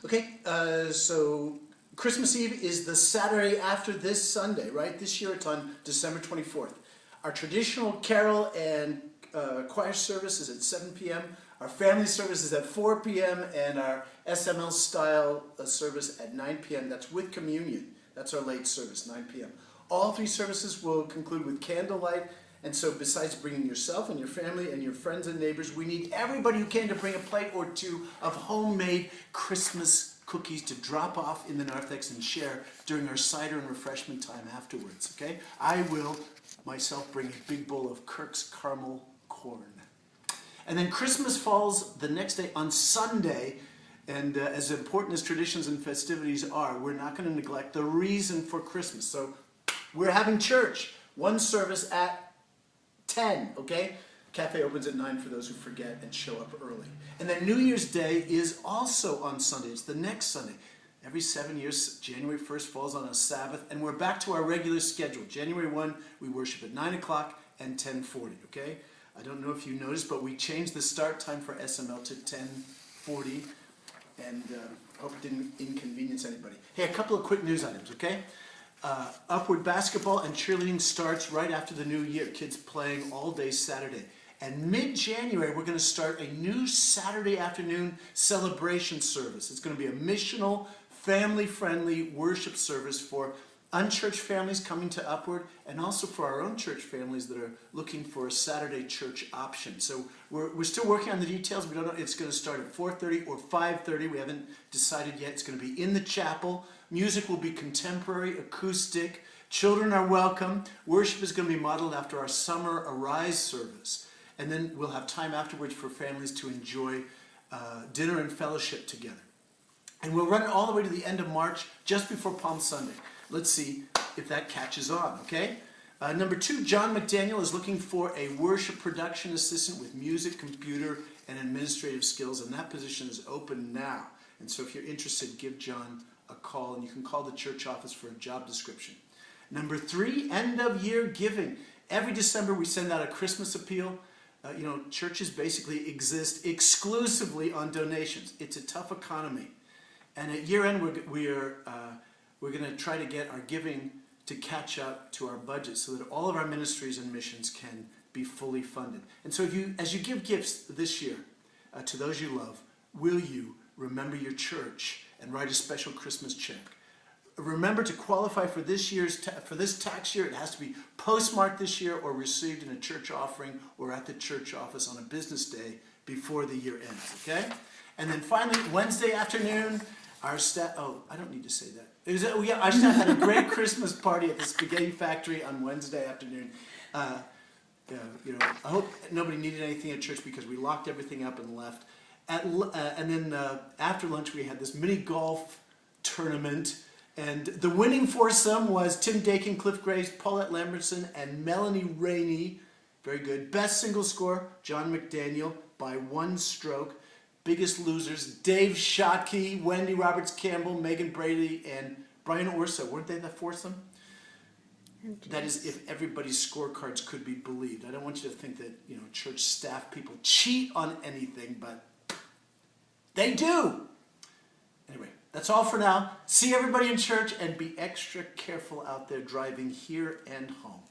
Okay, so Christmas Eve is the Saturday after this Sunday, right? This year it's on December 24th. Our traditional carol and choir service is at 7 p.m. Our family service is at 4 p.m. and our SML style service at 9 p.m. That's with communion. That's our late service, 9 p.m. All three services will conclude with candlelight. And so besides bringing yourself and your family and your friends and neighbors, we need everybody who can to bring a plate or two of homemade Christmas cookies to drop off in the narthex and share during our cider and refreshment time afterwards, okay? I will myself bring a big bowl of Kirk's caramel corn. And then Christmas falls the next day on Sunday, and as important as traditions and festivities are, we're not going to neglect the reason for Christmas. So we're having church, one service at 10, okay? Cafe opens at 9 for those who forget and show up early. And then New Year's Day is also on Sunday. It's the next Sunday. Every 7 years, January 1st falls on a Sabbath, and we're back to our regular schedule. January 1, we worship at 9 o'clock and 10:40, okay? I don't know if you noticed, but we changed the start time for SML to 10:40, and hope it didn't inconvenience anybody. Hey, a couple of quick news items, okay? Upward basketball and cheerleading starts right after the new year. Kids playing all day Saturday. And mid-January, we're going to start a new Saturday afternoon celebration service. It's going to be a missional, family-friendly worship service for unchurched families coming to Upward, and also for our own church families that are looking for a Saturday church option. So we're still working on the details. We don't know. It's going to start at 4:30 or 5:30. We haven't decided yet. It's going to be in the chapel. Music will be contemporary, acoustic. Children are welcome. Worship is going to be modeled after our summer Arise service. And then we'll have time afterwards for families to enjoy dinner and fellowship together. And we'll run it all the way to the end of March, just before Palm Sunday. Let's see if that catches on, okay? Number 2, John McDaniel is looking for a worship production assistant with music, computer, and administrative skills, and that position is open now. And so if you're interested, give John a call, and you can call the church office for a job description. Number 3, end-of-year giving. Every December we send out a Christmas appeal. Churches basically exist exclusively on donations. It's a tough economy. And at year-end, we're going to try to get our giving to catch up to our budget so that all of our ministries and missions can be fully funded. And so as you give gifts this year to those you love, will you remember your church and write a special Christmas check? Remember to qualify for this tax year. It has to be postmarked this year or received in a church offering or at the church office on a business day before the year ends, okay? And then finally, Wednesday afternoon, our staff, I don't need to say that. Our staff had a great Christmas party at the Spaghetti Factory on Wednesday afternoon. I hope nobody needed anything at church because we locked everything up and left. And then after lunch, we had this mini golf tournament. And the winning foursome was Tim Dakin, Cliff Graves, Paulette Lambertson, and Melanie Rainey. Very good. Best single score, John McDaniel by 1 stroke. Biggest losers, Dave Schottky, Wendy Roberts-Campbell, Megan Brady, and Brian Orso. Weren't they the foursome? That is, if everybody's scorecards could be believed. I don't want you to think that church staff people cheat on anything, but they do. Anyway, that's all for now. See everybody in church, and be extra careful out there driving here and home.